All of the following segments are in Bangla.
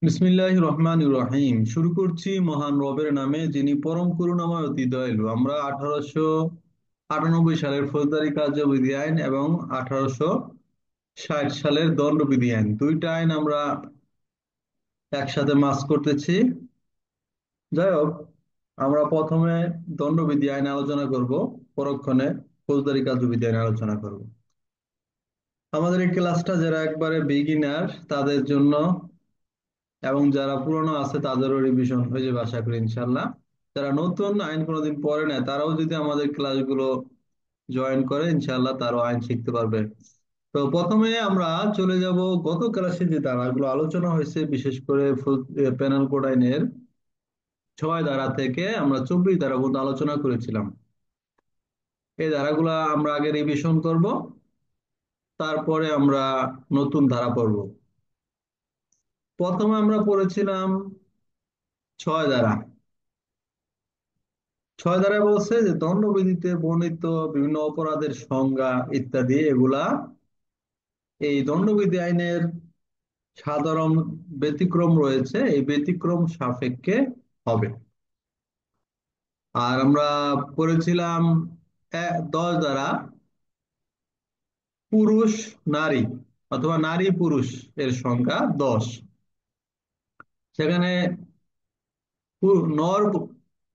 বিসমিল্লাহির রহমানির রহিম। শুরু করছি মহান রবের নামে, যিনি পরম করুণাময় অতি দয়ালু। আমরা 1898 সালের ফৌজদারি কার্যবিধি আইন এবং 1860 সালের দণ্ডবিধি আইন, দুইটা আইন আমরা একসাথে মাস করতেছি। যাই হোক, আমরা প্রথমে দণ্ডবিধি আইন আলোচনা করব, পরক্ষণে ফৌজদারি কার্যবিধি আইন আলোচনা করব। আমাদের এই ক্লাসটা যারা একবারে বিগিনার তাদের জন্য, এবং যারা পুরনো আছে তাদেরও রিভিশন হয়ে যাবে আশা করি ইনশাল্লাহ। যারা নতুন আইন কোনোদিন পড়ে নেয় তারাও যদি আমাদের ক্লাসগুলো জয়েন করে ইনশাল্লাহ তারাও আইন শিখতে পারবে। তো প্রথমে আমরা চলে যাব গত ক্লাসে যে ধারাগুলো আলোচনা হয়েছে, বিশেষ করে পেনাল কোড আইনের 6 ধারা থেকে আমরা 24 ধারা পর্যন্ত আলোচনা করেছিলাম। এই ধারাগুলো আমরা আগে রিভিশন করব, তারপরে আমরা নতুন ধারা পড়ব। প্রথমে আমরা পড়েছিলাম 6 ধারা। 6 ধারায় বলছে যে দণ্ডবিধিতে বর্ণিত বিভিন্ন অপরাধের সংজ্ঞা ইত্যাদি এগুলা এই দণ্ডবিধি আইনের সাধারণ ব্যতিক্রম রয়েছে, এই ব্যতিক্রম সাপেক্ষে হবে। আর আমরা পড়েছিলাম 10 ধারা, পুরুষ নারী অথবা নারী পুরুষ এর সংখ্যা 10। সেখানে নর,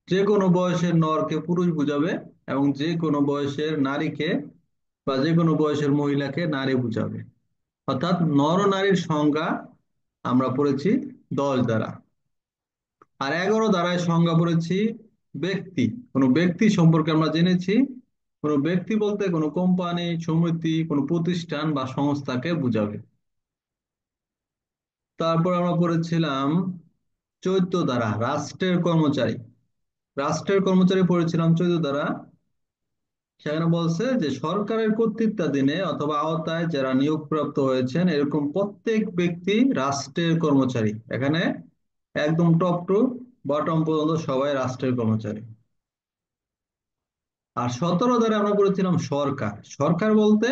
যে কোনো বয়সের নরকে পুরুষ বুঝাবে, এবং যে কোনো বয়সের নারীকে বা যে কোনো বয়সের মহিলাকে নারী বুঝাবে। অর্থাৎ নর নারীর সংজ্ঞা আমরা পড়েছি 10 দ্বারা। আর 11 দ্বারায় সংজ্ঞা পড়েছি ব্যক্তি। কোনো ব্যক্তি সম্পর্কে আমরা জেনেছি, কোনো ব্যক্তি বলতে কোনো কোম্পানি, সমিতি, কোনো প্রতিষ্ঠান বা সংস্থাকে বুঝাবে। তারপর আমরা পড়েছিলাম 14 দ্বারা, রাষ্ট্রের কর্মচারী। রাষ্ট্রের কর্মচারী পড়েছিলাম 14 দ্বারা। সেখানে বলছে যে সরকারের কর্তৃত্বাধীনে অথবা আওতায় যারা নিয়োগপ্রাপ্ত হয়েছেন এরকম প্রত্যেক ব্যক্তি রাষ্ট্রের কর্মচারী। এখানে একদম টপ টু বটম পর্যন্ত সবাই রাষ্ট্রের কর্মচারী। আর 17 দ্বারা আমরা করেছিলাম সরকার। সরকার বলতে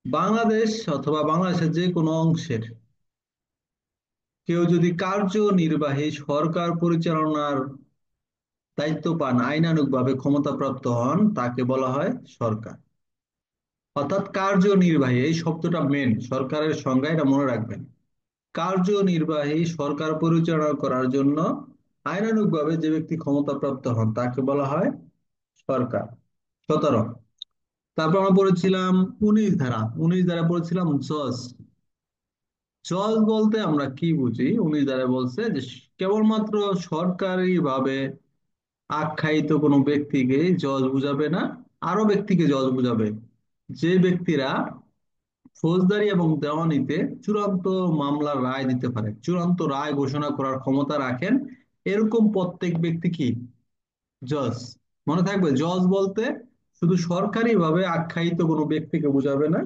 বাংলাদেশ অথবা বাংলাদেশের যে কোনো অংশের কেউ যদি কার্যনির্বাহী সরকার পরিচালনার দায়িত্ব পান, আইনানুগভাবে ক্ষমতাপ্রাপ্ত হন, তাকে বলা হয় সরকার। অর্থাৎ কার্যনির্বাহী এই শব্দটা মেন, সরকারের সংজ্ঞা এটা মনে রাখবেন। কার্যনির্বাহী সরকার পরিচালনা করার জন্য আইনানুগভাবে যে ব্যক্তি ক্ষমতাপ্রাপ্ত হন তাকে বলা হয় সরকার। 17। তারপর আমরা পড়েছিলাম 19 ধারা। 19 ধারা পড়েছিলাম জজ। জজ বলতে আমরা কি বুঝি? 19 ধারায় বলছে যে কেবলমাত্র সরকারি ভাবে আখ্যায়িত কোনো ব্যক্তিকে জজ বুঝাবে না, আরো ব্যক্তিকে জজ বুঝাবে যে ব্যক্তিরা ফৌজদারি এবং দেওয়ানিতে চূড়ান্ত মামলার রায় দিতে পারে, চূড়ান্ত রায় ঘোষণা করার ক্ষমতা রাখেন, এরকম প্রত্যেক ব্যক্তি কি জজ। মনে থাকবে, জজ বলতে শুধু সরকারি ভাবে আখ্যায়িত কোনো ব্যক্তিকে বোঝাবে না,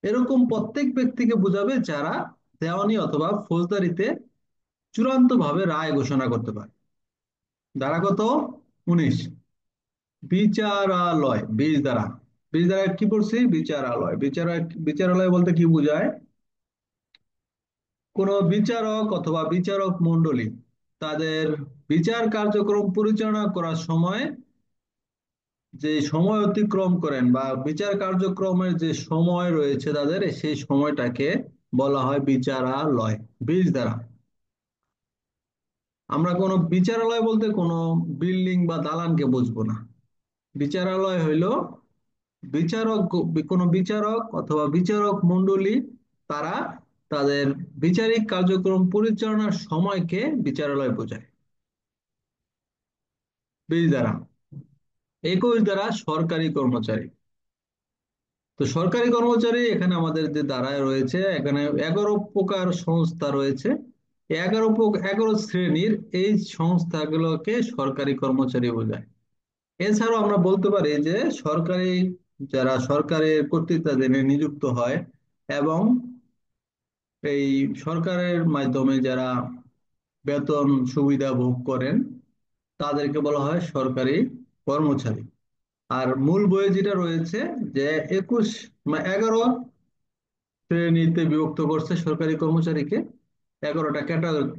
এরকম প্রত্যেক ব্যক্তিকে বোঝাবে যারা দেওয়ানি অথবা ফৌজদারিতে চূড়ান্ত ভাবে রায় ঘোষণা করতে পারে। ধারা কত? 19। বিচারালয় 20 ধারা। 20 ধারায় কি পড়ছি? বিচারালয়। বিচারালয় বলতে কি বোঝায়? কোন বিচারক অথবা বিচারক মণ্ডলী তাদের বিচার কার্যক্রম পরিচালনা করার সময় যে সময় অতিক্রম করেন বা বিচার কার্যক্রমের যে সময় রয়েছে তাদের, সেই সময়টাকে বলা হয় বিচারালয়। 20 ধারা। আমরা কোনো বিচারালয় বলতে কোনো বিল্ডিং বা দালানকে বুঝবো না। বিচারালয় হইল বিচারক, কোনো বিচারক অথবা বিচারক মণ্ডলী তারা তাদের বিচারিক কার্যক্রম পরিচালনার সময়কে বিচারালয় বোঝায়। 20 ধারা। 21 ধারা সরকারি কর্মচারী। তো সরকারি কর্মচারী এখানে আমাদের যে ধারায় রয়েছে, এখানে 11 প্রকার সংস্থা রয়েছে। 11 শ্রেণীর এই সংস্থাগুলোকে সরকারি কর্মচারী বোঝায়। এছাড়াও আমরা বলতে পারি যে সরকারি, যারা সরকারের কর্তৃত্বাধীনে নিযুক্ত হয় এবং এই সরকারের মাধ্যমে যারা বেতন সুবিধা ভোগ করেন তাদেরকে বলা হয় সরকারি কর্মচারী। আর মূল বইয়ে যেটা রয়েছে যে 21 11 শ্রেণীতে বিভক্ত করছে সরকারি কর্মচারীকে, 11টা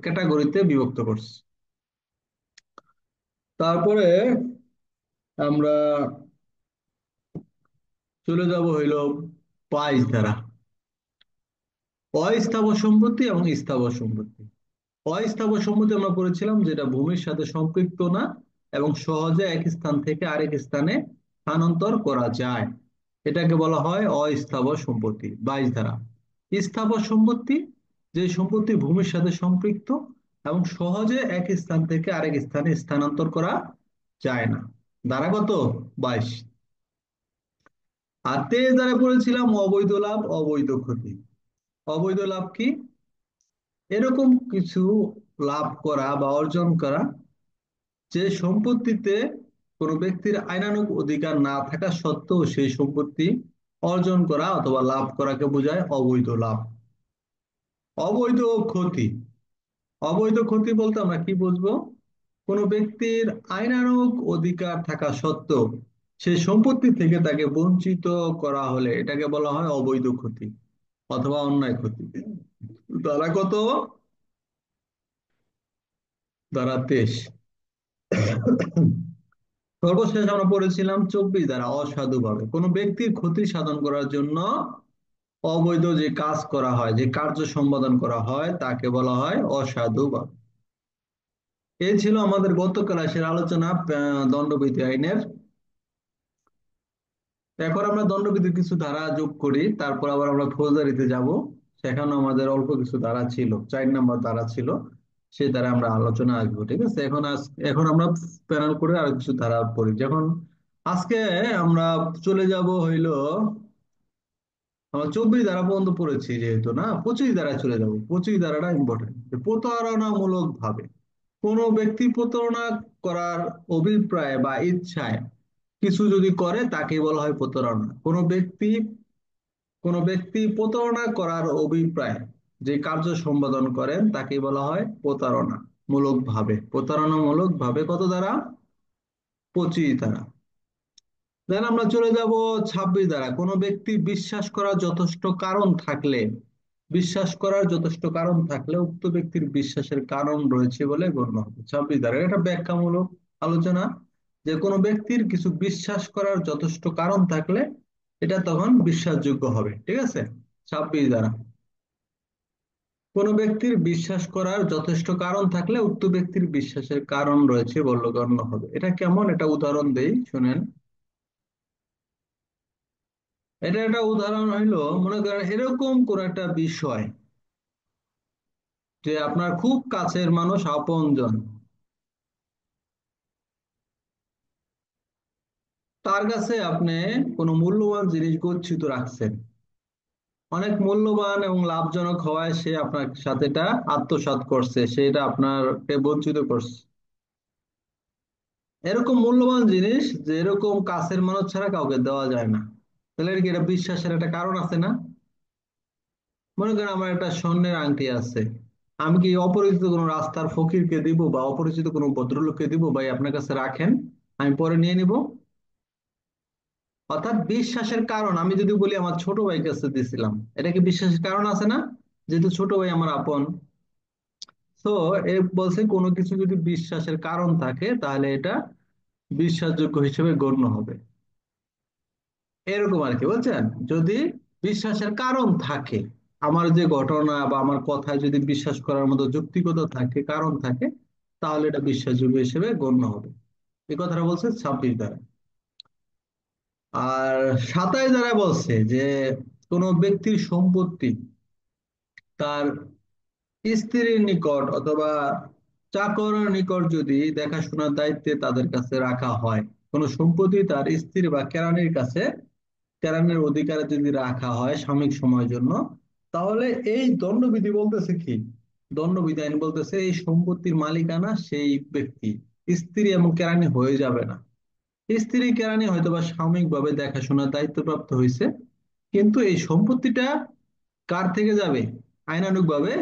ক্যাটাগরিতে বিভক্ত করছে। তারপরে আমরা চলে যাব হইল 22 ধারা, অস্থাবর সম্পত্তি এবং স্থাবর সম্পত্তি। অস্থাবর সম্পত্তি আমরা পড়েছিলাম যেটা ভূমির সাথে সম্পৃক্ত না এবং সহজে এক স্থান থেকে আরেক স্থানে স্থানান্তর করা যায়, এটাকে বলা হয় অস্থাবর সম্পত্তি। 22 ধারা, স্থাবর সম্পত্তি, যে সম্পত্তি ভূমির সাথে সম্পৃক্ত এবং সহজে এক স্থান থেকে আরেক স্থানে স্থানান্তর করা যায় না। ধারা কত? 22। আর 23 ধারা পড়েছিলাম অবৈধ লাভ, অবৈধ ক্ষতি। অবৈধ লাভ কি? এরকম কিছু লাভ করা বা অর্জন করা যে সম্পত্তিতে কোনো ব্যক্তির আইনানুগ অধিকার না থাকা সত্ত্বেও সেই সম্পত্তি অর্জন করা অথবা লাভ করাকে বোঝায় অবৈধ লাভ। অবৈধ ক্ষতি, অবৈধ ক্ষতি বলতে আমরা কি বুঝবো? কোনো ব্যক্তির আইনানুগ অধিকার থাকা সত্ত্বেও সেই সম্পত্তি থেকে তাকে বঞ্চিত করা হলে এটাকে বলা হয় অবৈধ ক্ষতি অথবা অন্যায় ক্ষতি। ধারা কত? ধারা 23। সর্বশেষ আমরা পড়েছিলাম 24 ধারা, অসাধুভাবে। কোনো ব্যক্তির ক্ষতি সাধন করার জন্য অবৈধ যে কাজ করা হয়, যে কার্য সম্পাদন করা হয় তাকে বলা হয় অসাধুভাবে। এই ছিল আমাদের গত ক্লাসের আলোচনা দণ্ডবিধি আইনের। এখন আমরা দণ্ডবিধির কিছু ধারা যোগ করি, তারপর আবার আমরা ফৌজদারিতে যাব। সেখানে আমাদের অল্প কিছু ধারা ছিল, 4 নম্বর ধারা ছিল, সেই ধারা আমরা আলোচনা আসবো। ঠিক আছে, এখন আমরা প্যানেল করে আর কিছু ধারা পড়ি। যখন আজকে আমরা চলে যাব হইলো, আমরা 24 ধারা পর্যন্ত পড়েছি যেহেতু, না 25 ধারায় চলে যাব। 25 ধারাটা ইম্পর্টেন্ট। প্রতারণামূলক ভাবে কোনো ব্যক্তি প্রতারণা করার অভিপ্রায় বা ইচ্ছায় কিছু যদি করে তাকে বলা হয় প্রতারণা। কোনো ব্যক্তি প্রতারণা করার অভিপ্রায় যে কার্য সম্পাদন করেন তাকে বলা হয় প্রতারণা মূলক ভাবে। প্রতারণামূলক ভাবে কত দ্বারা? 25 ধারা। দেন আমরা চলে যাব 26 ধারা, কোনো ব্যক্তি বিশ্বাস করার যথেষ্ট কারণ থাকলে উক্ত ব্যক্তির বিশ্বাসের কারণ রয়েছে বলে গণ্য হবে। 26 ধারা এটা ব্যাখ্যামূলক আলোচনা, যে কোনো ব্যক্তির কিছু বিশ্বাস করার যথেষ্ট কারণ থাকলে এটা তখন বিশ্বাসযোগ্য হবে। ঠিক আছে, 26 ধারা, কোনো ব্যক্তির বিশ্বাস করার যথেষ্ট কারণ থাকলে উক্ত ব্যক্তির বিশ্বাসের কারণ রয়েছে বলে গণ্য হবে। এটা কেমন? এটা উদাহরণ দেই, শুনেন। এটা একটা উদাহরণ হইলো, মনে করেন এরকম কোন একটা বিষয় যে আপনার খুব কাছের মানুষ, আপনজন, তার কাছে আপনি কোনো মূল্যবান জিনিস গচ্ছিত রাখছেন, অনেক মূল্যবান এবং লাভজনক হওয়ায় সে আপনার সাথে এটা আত্মসাৎ করছে, সে এটা আপনাকে বঞ্চিত করছে। এরকম মূল্যবান জিনিস যে এরকম কাছের মানুষ ছাড়া কাউকে দেওয়া যায় না, তাহলে এটা কি, এটা বিশ্বাসের একটা কারণ আছে না? মনে করেন আমার একটা স্বর্ণের আংটি আছে, আমি কি অপরিচিত কোনো রাস্তার ফকিরকে দিব বা অপরিচিত কোনো ভদ্রলোককে দিব, ভাই আপনার কাছে রাখেন, আমি পরে নিয়ে নিব? অর্থাৎ বিশ্বাসের কারণ। আমি যদি বলি আমার ছোট ভাইয়ের কাছে দিছিলাম, এটা কি বিশ্বাসের কারণ আছে না? যেহেতু ছোট ভাই আমার আপন। তো এ বলছে কোনো কিছু যদি বিশ্বাসের কারণ থাকে তাহলে এটা বিশ্বাসযোগ্য হিসেবে গণ্য হবে, এরকম আর কি বলছেন। যদি বিশ্বাসের কারণ থাকে, আমার যে ঘটনা বা আমার কথায় যদি বিশ্বাস করার মতো যৌক্তিকতা থাকে, কারণ থাকে, তাহলে এটা বিশ্বাসযোগ্য হিসেবে গণ্য হবে। এই কথাটা বলছে 26 ধারা। আর 27 ধারা বলছে যে কোনো ব্যক্তির সম্পত্তি তার স্ত্রীর নিকট অথবা চাকরের নিকট যদি দেখাশোনার দায়িত্বে তাদের কাছে রাখা হয়, কোনো সম্পত্তি তার স্ত্রী বা কেরানির কাছে, কেরানির অধিকারে যদি রাখা হয় সাময়িক সময়ের জন্য, তাহলে এই দণ্ডবিধি বলতেছে কি, দণ্ডবিধি আইন বলতেছে এই সম্পত্তির মালিকানা সেই ব্যক্তি, স্ত্রী এবং কেরানি হয়ে যাবে না। স্ত্রী কেরানি হয়তোবা সাময়িকভাবে দেখাশোনার দায়িত্বপ্রাপ্ত হয়েছে, কিন্তু এই সম্পত্তিটা কার থেকে যাবে? আইনানুগ ভাবে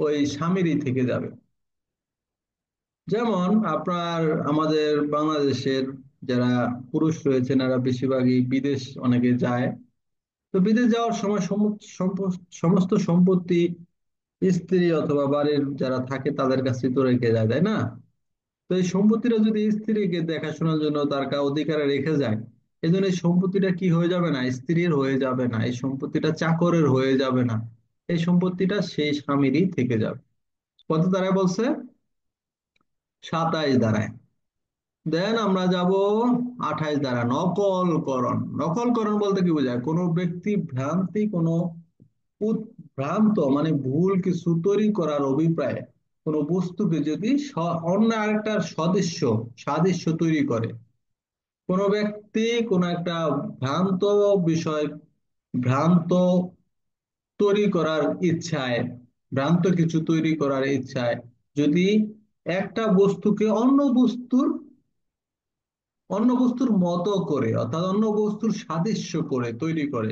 ওই স্বামীরই থেকে যাবে। যেমন আপনার আমাদের বাংলাদেশের যারা পুরুষ রয়েছেন এরা বেশিরভাগই বিদেশ অনেকে যায়, তো বিদেশ যাওয়ার সময় সমস্ত সম্পত্তি স্ত্রী অথবা বাড়ির যারা থাকে তাদের কাছে তো রেখে যায়, তাই না? তো এই সম্পত্তিটা যদি স্ত্রীকে দেখাশোনার জন্য তার অধিকারে রেখে যায়, এই জন্য এই সম্পত্তিটা কি হয়ে যাবে না, স্ত্রীর হয়ে যাবে না, এই সম্পত্তিটা চাকরের হয়ে যাবে না, এই সম্পত্তিটা সেই স্বামীরই থেকে যাবে। কত দ্বারায় বলছে? 27 দ্বারায়। দেন আমরা যাব 28 দ্বারা, নকলকরণ। নকলকরণ বলতে কি বোঝায়? কোনো ব্যক্তি ভ্রান্তি, কোনো ভ্রান্ত মানে ভুল কিছু তৈরি করার অভিপ্রায়ে কোনো বস্তুকে যদি অন্য আরেকটার সাদৃশ্য তৈরি করে। কোনো ব্যক্তি কোনো একটা ভ্রান্ত বিষয়, ভ্রান্ত তৈরি করার ইচ্ছায়, ভ্রান্ত কিছু তৈরি করার ইচ্ছায় যদি একটা বস্তুকে অন্য বস্তুর মতো করে, অর্থাৎ অন্য বস্তুর সাদৃশ্য করে তৈরি করে,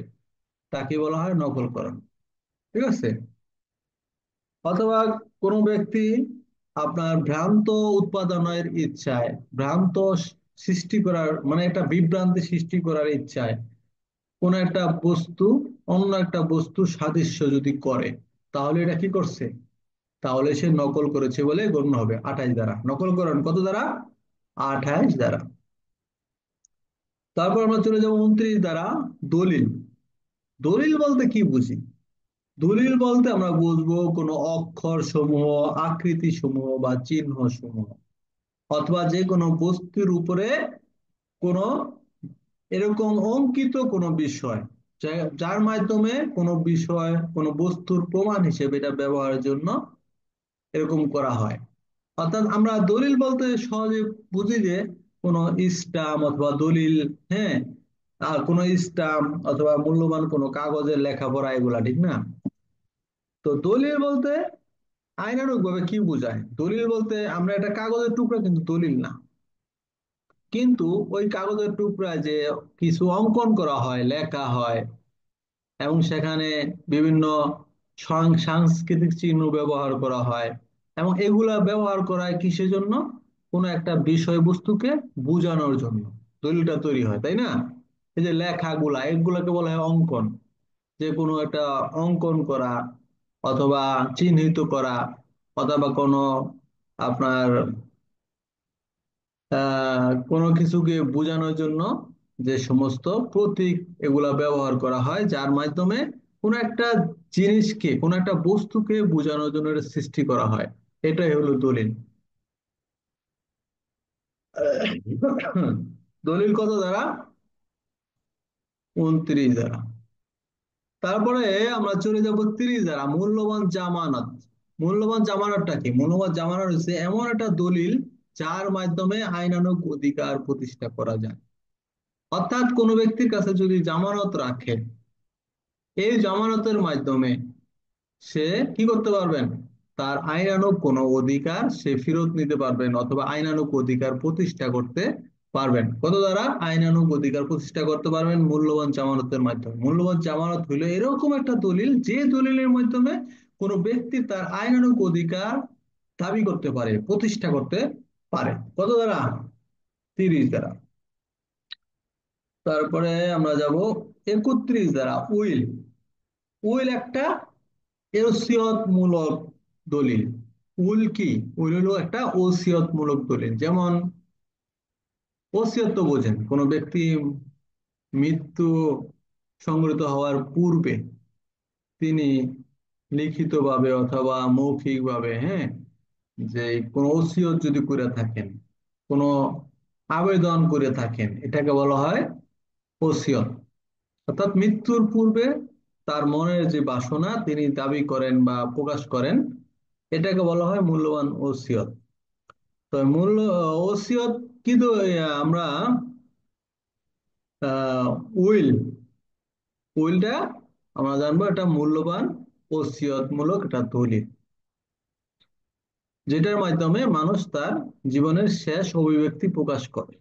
তাকে বলা হয় নকলকরণ। ঠিক আছে? অথবা কোনো ব্যক্তি আপনার ভ্রান্ত উৎপাদনের ইচ্ছায়, ভ্রান্ত সৃষ্টি করার মানে একটা বিভ্রান্তি সৃষ্টি করার ইচ্ছায় কোন একটা বস্তু অন্য একটা বস্তু সাদৃশ্য যদি করে, তাহলে এটা কি করছে? তাহলে সে নকল করেছে বলে গণ্য হবে। 28 দ্বারা নকলকরণ, কত দ্বারা? 28 দ্বারা। তারপর আমরা চলে যাবো 29 দ্বারা, দলিল। দলিল বলতে কি বুঝি? দলিল বলতে আমরা বুঝবো কোনো অক্ষর সমূহ, আকৃতি সমূহ বা চিহ্ন সমূহ, অথবা যে কোনো বস্তুর উপরে কোনো এরকম অঙ্কিত কোনো বিষয়, যার মাধ্যমে কোনো বিষয় কোনো বস্তুর প্রমাণ হিসেবে এটা ব্যবহারের জন্য এরকম করা হয়। অর্থাৎ আমরা দলিল বলতে সহজে বুঝি যে কোনো স্টাম্প অথবা দলিল, হ্যাঁ, আর কোনো স্টাম্প অথবা মূল্যবান কোনো কাগজের লেখাপড়া, এগুলা, ঠিক না? তো দলিল বলতে আইনানুগ ভাবে কি বোঝায়? দলিল বলতে আমরা একটা কাগজের টুকরা কিন্তু দলিল না, কিন্তু ওই কাগজের টুকরায় যে কিছু অঙ্কন করা হয়, লেখা হয়, এবং সেখানে বিভিন্ন সাংস্কৃতিক চিহ্ন ব্যবহার করা হয়, এবং এগুলা ব্যবহার করা হয় কিসের জন্য? কোনো একটা বিষয়বস্তুকে বোঝানোর জন্য দলিলটা তৈরি হয়, তাই না? এই যে লেখাগুলা, এগুলাকে বলা হয় অঙ্কন। যে কোনো একটা অঙ্কন করা, অথবা চিহ্নিত করা, অথবা কোনো আপনার কোনো কিছুকে বোঝানোর জন্য যে সমস্ত প্রতীক এগুলা ব্যবহার করা হয়, যার মাধ্যমে কোনো একটা জিনিসকে, কোনো একটা বস্তুকে বোঝানোর জন্য এটা সৃষ্টি করা হয়, এটাই হলো দলিল। দলিল কত দ্বারা? 29 দ্বারা। তারপরে আমরা চলে যাব 30 দ্বারা, মূল্যবান জামানত। মূল্যবান জামানতটা কি? মূল্যবান জামানত হচ্ছে এমন একটা দলিল যার মাধ্যমে আইনানুগ অধিকার প্রতিষ্ঠা করা যায়। অর্থাৎ কোনো ব্যক্তির কাছে যদি জামানত রাখে, এই জামানতের মাধ্যমে সে কি করতে পারবেন? তার আইনানুগ কোনো অধিকার সে ফেরত নিতে পারবেন, অথবা আইনানুগ অধিকার প্রতিষ্ঠা করতে পারবেন। কত দ্বারা? আইনানুগ অধিকার প্রতিষ্ঠা করতে পারবেন মূল্যবান জামানতের মাধ্যমে। মূল্যবান জামানত হইলো এরকম একটা দলিল, যে দলিলের মাধ্যমে কোনো ব্যক্তি তার আইনানুগ অধিকার দাবি করতে পারে, প্রতিষ্ঠা করতে পারে। কত দ্বারা? 30 দ্বারা। তারপরে আমরা যাব 31 দ্বারা, উইল। উইল একটা ওসিয়ত মূলক দলিল। উইল কি? উইল হলো একটা ওসিয়ত মূলক দলিল। যেমন ওসিয়ত তো বোঝেন, কোন ব্যক্তি মৃত্যু সংঘটিত হওয়ার পূর্বে তিনি লিখিতভাবে অথবা মৌখিকভাবে, হ্যাঁ, যে কোন ওসিয়ত যদি করে থাকেন, কোন আবেদন করে থাকেন, এটাকে বলা হয় ওসিয়ত। অর্থাৎ মৃত্যুর পূর্বে তার মনের যে বাসনা তিনি দাবি করেন বা প্রকাশ করেন, এটাকে বলা হয় মূল্যবান ওসিয়ত। তো ওসিয়ত কিন্তু আমরা উইল, উইলটা আমরা জানবো এটা মূল্যবান ওসিয়ত মূলক একটা দলিল, যেটার মাধ্যমে মানুষ তার জীবনের শেষ অভিব্যক্তি প্রকাশ করে।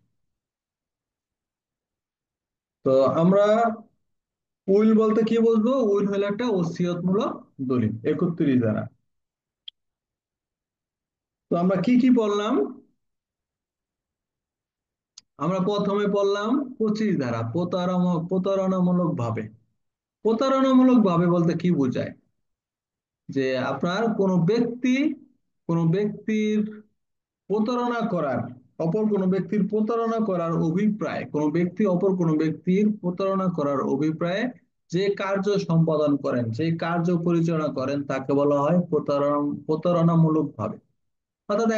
তো আমরা উইল বলতে কি বুঝবো? উইল হলো একটা ওসিয়ত মূলক দলিল। 31 দ্বারা। তো আমরা কি কি পড়লাম? আমরা প্রথমে পড়লাম 25 ধারা, প্রতারণামূলক ভাবে। প্রতারণামূলক ভাবে বলতে কি বোঝায়? যে আপনার কোনো ব্যক্তির প্রতারণা করার কোনো ব্যক্তির প্রতারণা করার অভিপ্রায়, কোনো ব্যক্তি অপর কোনো ব্যক্তির প্রতারণা করার অভিপ্রায়ে যে কার্য সম্পাদন করেন, সেই কার্য পরিচালনা করেন, তাকে বলা হয় প্রতারণামূলক ভাবে। অর্থাৎ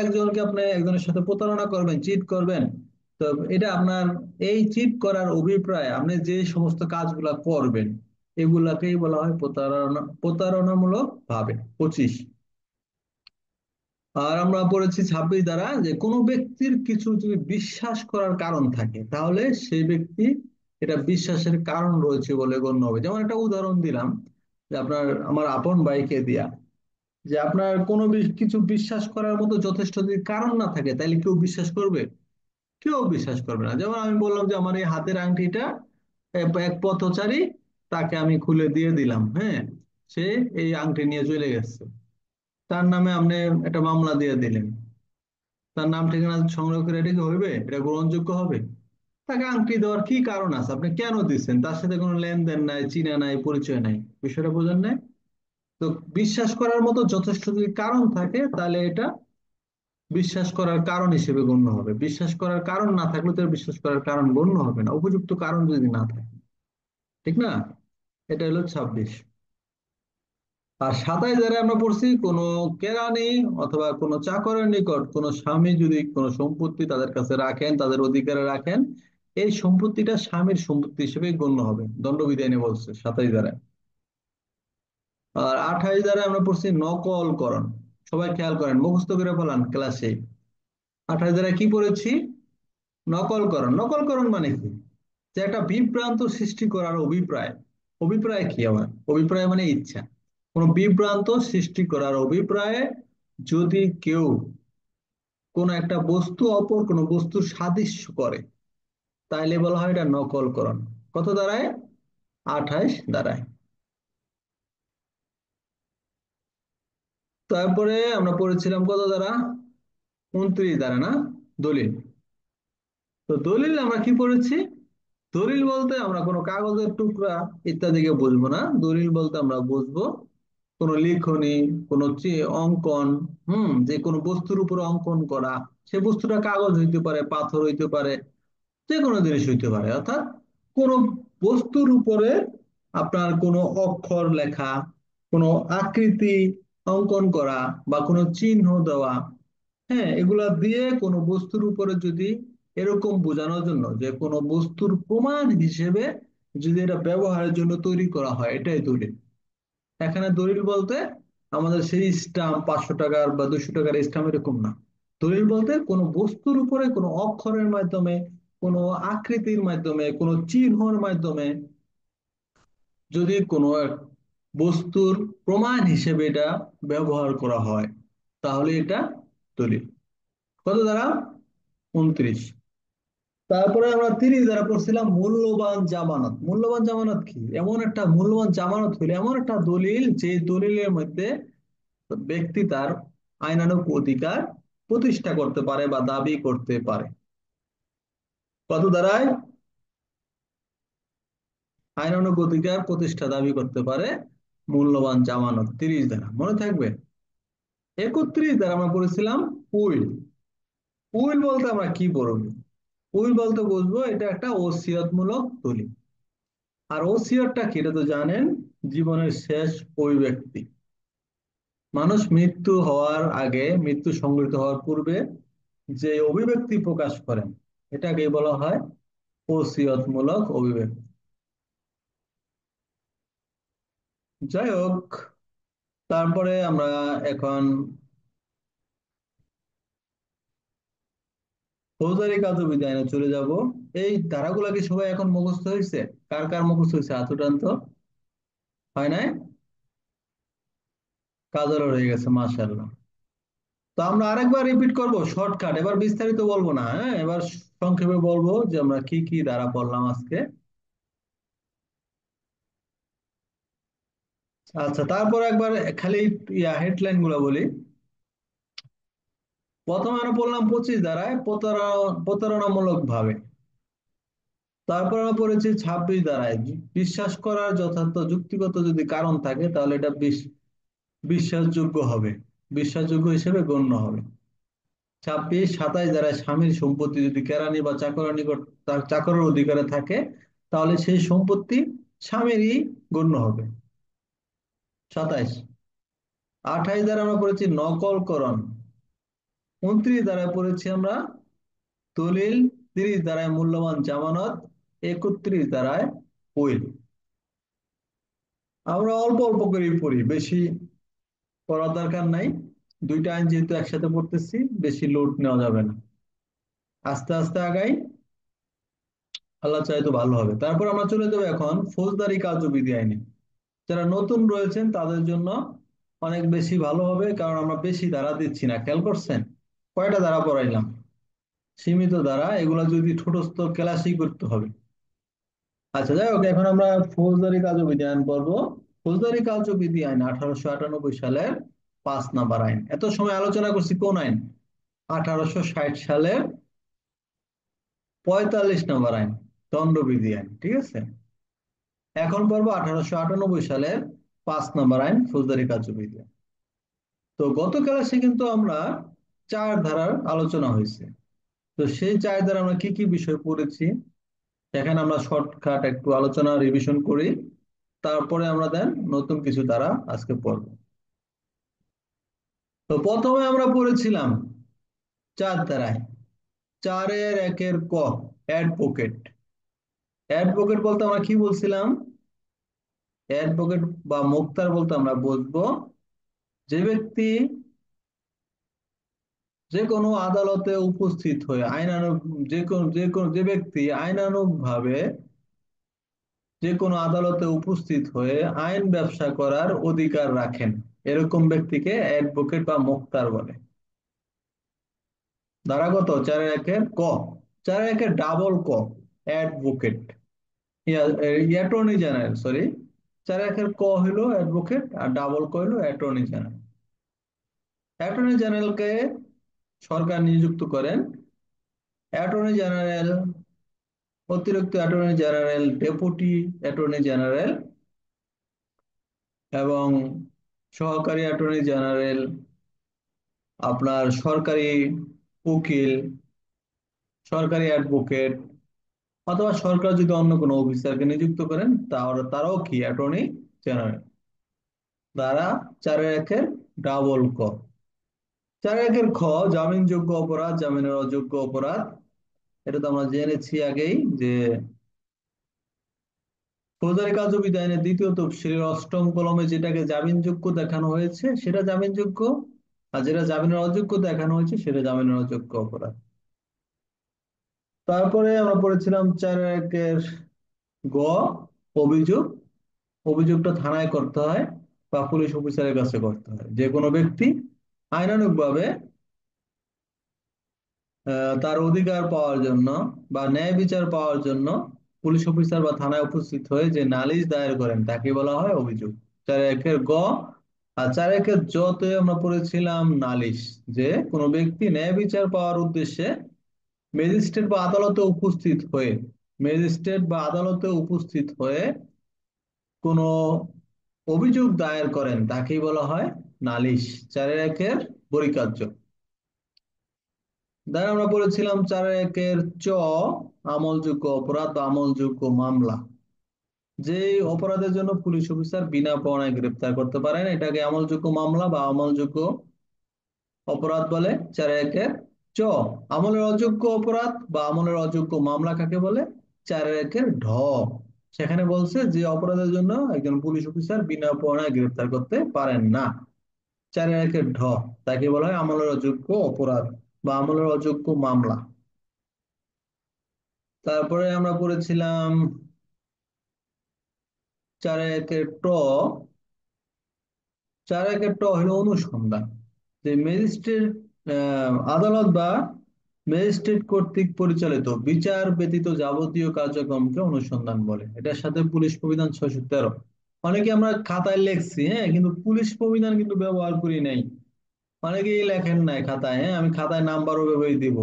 আপনি একজনের সাথে প্রতারণা করবেন, চিট করবেন। তো এটা আপনার এই চিট করার অভিপ্রায় আপনি যে সমস্ত কাজগুলা করবেন, এগুলাকেই বলা হয় প্রতারণামূলক ভাবে। 25। আর আমরা পড়েছি 26 দ্বারা, যে কোনো ব্যক্তির কিছু যদি বিশ্বাস করার কারণ থাকে, তাহলে সেই ব্যক্তি এটা বিশ্বাসের কারণ রয়েছে বলে গণ্য হবে। যেমন একটা উদাহরণ দিলাম, যে আমার আপন ভাইকে দিয়া, যে আপনার কোনো কিছু বিশ্বাস করার মতো যথেষ্ট যদি কারণ না থাকে, তাহলে কেউ বিশ্বাস করবে? কেউ বিশ্বাস করবে না। যেমন আমি বললাম যে আমার এই হাতের আংটিটা এক পথচারী, তাকে আমি খুলে দিয়ে দিলাম, হ্যাঁ, সে এই আংটি নিয়ে চলে গেছে, তার নামে আপনি একটা মামলা দিয়ে দিলেন, তার নাম ঠিকানা সংগ্রহ করে, এটা কি হইবে? এটা গ্রহণযোগ্য হবে? তাকে আংটি দেওয়ার কি কারণ আছে? আপনি কেন দিচ্ছেন? তার সাথে কোনো লেনদেন নাই, চিনা নাই, পরিচয় নাই। বিষয়টা বোঝেন নাই? তো বিশ্বাস করার মতো যথেষ্ট যদি কারণ থাকে, তাহলে এটা বিশ্বাস করার কারণ হিসেবে গণ্য হবে। বিশ্বাস করার কারণ না থাকলে তো বিশ্বাস করার কারণ গণ্য হবে না, উপযুক্ত কারণ যদি না থাকে। ঠিক না? এটা হলো 26। আর 27 দ্বারা আমরা পড়ছি, কোনো কেরানি অথবা কোনো চাকরের নিকট কোনো স্বামী যদি কোনো সম্পত্তি তাদের কাছে রাখেন, তাদের অধিকারে রাখেন, এই সম্পত্তিটা স্বামীর সম্পত্তি হিসেবে গণ্য হবে। দণ্ডবিধানে বলছে 27 দ্বারা। আর 28 দ্বারা আমরা পড়ছি নকলকরণ। সবাই খেয়াল করেন, মুখস্থ করে ফেলান ক্লাসে। 28 দ্বারা কি পড়েছি? নকলকরণ। নকলকরণ মানে কি? যে একটা বিভ্রান্ত সৃষ্টি করার অভিপ্রায়। অভিপ্রায় কি আমার? অভিপ্রায় মানে ইচ্ছা। কোন বিভ্রান্ত সৃষ্টি করার অভিপ্রায়ে যদি কেউ কোন একটা বস্তু অপর কোন বস্তুর সাদৃশ্য করে, তাইলে বলা হয় এটা নকলকরণ। কত দ্বারায়? 28 দ্বারায়। তারপরে আমরা পড়েছিলাম কত দ্বারা? 29 দ্বারা, না? দলিল। তো দলিল আমরা কি পড়েছি? দলিল বলতে আমরা কোনো কাগজের টুকরা ইত্যাদিকে বুঝবো না। দলিল বলতে আমরা বুঝবো কোনো লিখনি, কোনো অঙ্কন, যে কোনো বস্তুর উপর অঙ্কন করা। সে বস্তুটা কাগজ হইতে পারে, পাথর হইতে পারে, যে কোনো জিনিস হইতে পারে। অর্থাৎ কোনো বস্তুর উপরে আপনার কোনো অক্ষর লেখা, কোনো আকৃতি অঙ্কন করা, বা কোনো চিহ্ন দেওয়া, হ্যাঁ, এগুলা দিয়ে কোনো বস্তুর উপরে যদি এরকম বোঝানোর জন্য যে কোনো বস্তুর প্রমাণ হিসেবে যদি এটা ব্যবহারের জন্য তৈরি করা হয়, এটাই দলিল। এখানে দলিল বলতে আমাদের সেই স্টাম্প 500 টাকার বা 200 টাকার স্টাম্প এরকম না। দলিল বলতে কোনো বস্তুর উপরে কোনো অক্ষরের মাধ্যমে, কোনো আকৃতির মাধ্যমে, কোনো চিহ্নের মাধ্যমে যদি কোনো এক বস্তুর প্রমাণ হিসেবে এটা ব্যবহার করা হয়, তাহলে এটা দলিল। কত দ্বারা? 29। তারপরে আমরা 30 দ্বারা পড়ছিলাম মূল্যবান জামানত। মূল্যবান জামানত কি? এমন একটা মূল্যবান জামানত হইলে এমন একটা দলিল, যে দলিলের মধ্যে ব্যক্তি তার আইনানুগ অধিকার প্রতিষ্ঠা করতে পারে বা দাবি করতে পারে। কত দ্বারায়? আইনানুগ অধিকার প্রতিষ্ঠা দাবি করতে পারে মূল্যবান জামানত। 30 দ্বারা মনে থাকবে। 31 দ্বারা আমরা পড়েছিলাম উইল। উইল বলতে আমরা কি বলবো? উইল বলতে বুঝবো এটা একটা ওসিয়তমূলক দলিল। আর ওসিয়তটা কি? এটা তো জানেন, জীবনের শেষ অভিব্যক্তি। মানুষ মৃত্যু হওয়ার আগে, মৃত্যু সংঘটিত হওয়ার পূর্বে যে অভিব্যক্তি প্রকাশ করেন, এটাকে বলা হয় ওসিয়তমূলক অভিব্যক্তি। যাই হোক, তারপরে আমরা এখন ফৌজদারি কার্যবিধি আইনে চলে যাব। এই ধারাগুলা কি সবাই এখন মুখস্থ হয়েছে? কার কার মুখস্থ হয়েছে? হাত উঠান তো। হয় নাই? কাজের হয়ে গেছে, মাশাআল্লাহ। তো আমরা আরেকবার রিপিট করব, শর্টকাট। এবার বিস্তারিত বলবো না, হ্যাঁ, এবার সংক্ষেপে বলবো যে আমরা কি কি ধারা পড়লাম আজকে। আচ্ছা, তারপর একবার খালি হেডলাইন গুলো বলি। প্রথমে আমরা বললাম 25 ধারায় প্রতারণামূলক ভাবে। তারপর আমরা পড়েছি 26 ধারায়, বিশ্বাস করার যথার্থ যুক্তিগত যদি কারণ থাকে তাহলে এটা বিশ্বাসযোগ্য হবে, বিশ্বাসযোগ্য হিসেবে গণ্য হবে। 26, 27 ধারায় স্বামীর সম্পত্তি যদি কেরানি বা চাকরের নিকট তার চাকরের অধিকারে থাকে তাহলে সেই সম্পত্তি স্বামীরই গণ্য হবে। 27। 28 ধারা আমরা পড়েছি নকলকরণ। 29 ধারায় পড়েছি আমরা দলিল। 30 ধারায় মূল্যবান জামানত। 31 ধারায় উইল। আমরা অল্প অল্প করে পড়ি, বেশি পড়ার দরকার নাই। দুইটা আইন যেহেতু একসাথে পড়তেছি, বেশি লোড নেওয়া যাবে না, আস্তে আস্তে আগাই, আল্লাহ চাই তো ভালো হবে। তারপর আমরা চলে যাবো এখন ফৌজদারি কার্যবিধি আইনে। যারা নতুন রয়েছেন তাদের জন্য অনেক বেশি ভালো হবে, কারণ আমরা বেশি ধারা দিচ্ছি না, খেয়াল করছেন কয়টা ধারা পড়াইলাম, সীমিত ধারা, এগুলো যদি ঠোঁটস্থ ক্লাসই করতে হবে। আচ্ছা, যাই হোক, এখন আমরা ফৌজদারি কার্যবিধি আইন পড়বো। ফৌজদারি কার্যবিধি আইন 1898 সালের 5 নম্বর আইন। এত সময় আলোচনা করছি কোন আইন? 1860 সালের 45 নম্বর আইন, দণ্ডবিধি আইন, ঠিক আছে। এখন পড়বো 1898 সালের 5 নম্বর আইন, ফৌজদারি কার্যবিধি আইন। তো গত ক্লাসে কিন্তু আমরা 4 ধারার আলোচনা হয়েছে। তো সেই 4 ধারা আমরা কি কি বিষয় পড়েছি সেখানে আমরা শর্টকাট একটু আলোচনা রিভিশন করি, তারপরে আমরা দেন নতুন কিছু ধারা আজকে পড়ব। তো প্রথমে আমরা পড়েছিলাম 4 ধারায় 4-1 ক, অ্যাডভোকেট। অ্যাডভোকেট বলতে আমরা কি বলছিলাম? অ্যাডভোকেট বা মোক্তার বলতে আমরা বুঝবো যে ব্যক্তি যে কোনো আদালতে উপস্থিত হয়ে আইনানুগ, যে ব্যক্তি আইনানুগ ভাবে যে কোনো আদালতে উপস্থিত হয়ে আইন ব্যবসা করার অধিকার রাখেন, এরকম ব্যক্তিকে অ্যাডভোকেট বা মোক্তার বলে। ধারাগত 4-1 ক, 4-1 ডাবল ক, অ্যাডভোকেট, অ্যাটর্নি জেনারেল, সরি, 4-1 ক হইলো অ্যাডভোকেট আর ডাবল ক হইলো অ্যাটর্নি জেনারেল। অ্যাটর্নি জেনারেলকে সরকার নিযুক্ত করেন। অ্যাটর্নি জেনারেল, অতিরিক্ত attorney general, deputy attorney general এবং সহকারী অ্যাটর্নি জেনারেল, আপনার সরকারি উকিল, সরকারি অ্যাডভোকেট, অথবা সরকার যদি অন্য কোনো অফিসারকে নিযুক্ত করেন তাহলে তারাও কি অ্যাটর্নি জেনারেল। দ্বারা 4-1 ডাবল ক। 4-1 খ, জামিনযোগ্য অপরাধ, জামিনের অযোগ্য অপরাধ। এটা তো আমরা জেনেছি আগেই যে ফৌজদারি কার্যবিধি আইনের 2য় তফসিলের 8ম কলমে যেটাকে জামিনযোগ্য দেখানো হয়েছে সেটা জামিনযোগ্য, আর যেটা জামিনের অযোগ্য দেখানো হয়েছে সেটা জামিনের অযোগ্য অপরাধ। তারপরে আমরা পড়েছিলাম 4-1 গ, অভিযোগ। অভিযোগটা থানায় করতে হয় বা পুলিশ অফিসারের কাছে করতে হয়। যে কোনো ব্যক্তি আইনানুগ ভাবে তার অধিকার পাওয়ার জন্য বা ন্যায় বিচার পাওয়ার জন্য পুলিশ অফিসার বা থানায় উপস্থিত হয়ে যে নালিশ দায়ের করেন তাকে বলা হয় অভিযোগ। 4-1 গ। আর 4-1 জ তে আমরা পড়েছিলাম নালিশ, যে কোনো ব্যক্তি ন্যায় বিচার পাওয়ার উদ্দেশ্যে ম্যাজিস্ট্রেট বা আদালতে উপস্থিত হয়ে, ম্যাজিস্ট্রেট বা আদালতে উপস্থিত হয়ে কোনো অভিযোগ দায়ের করেন তাকেই বলা হয় নালিশ। 4-1 পরিকার্য। দ্বারা আমরা বলেছিলাম 4-1 চ, আমলযোগ্য অপরাধ বা আমলযোগ্য মামলা। যে অপরাধের জন্য পুলিশ অফিসার বিনা পাওনায় গ্রেপ্তার করতে পারেন এটাকে আমলযোগ্য মামলা বা আমলযোগ্য অপরাধ বলে। 4-1 চ, আমলের অযোগ্য অপরাধ বা আমলের অযোগ্য মামলা কাকে বলে? 4-1 ঢ, সেখানে বলছে যে অপরাধের জন্য একজন পুলিশ অফিসার বিনা পাওনায় গ্রেপ্তার করতে পারেন না। 4-1 ঢ, তাকে বলা হয় আমলের অযোগ্য অপরাধ বা আমলের অযোগ্য মামলা। তারপরে আমরা পড়েছিলাম 4-1 ট। 4-1 ট হলো অনুসন্ধান। যে ম্যাজিস্ট্রেট, আদালত বা ম্যাজিস্ট্রেট কর্তৃক পরিচালিত বিচার ব্যতীত যাবতীয় কার্যক্রমকে অনুসন্ধান বলে। এটার সাথে পুলিশ প্রবিধান 613। অনেকে আমরা খাতায় লেখছি, হ্যাঁ, কিন্তু পুলিশ প্রবিধান কিন্তু ব্যবহার করি নাই। অনেকেই লেখেন নাই খাতায়, হ্যাঁ, আমি খাতায় নাম্বারও ব্যবহার দিব,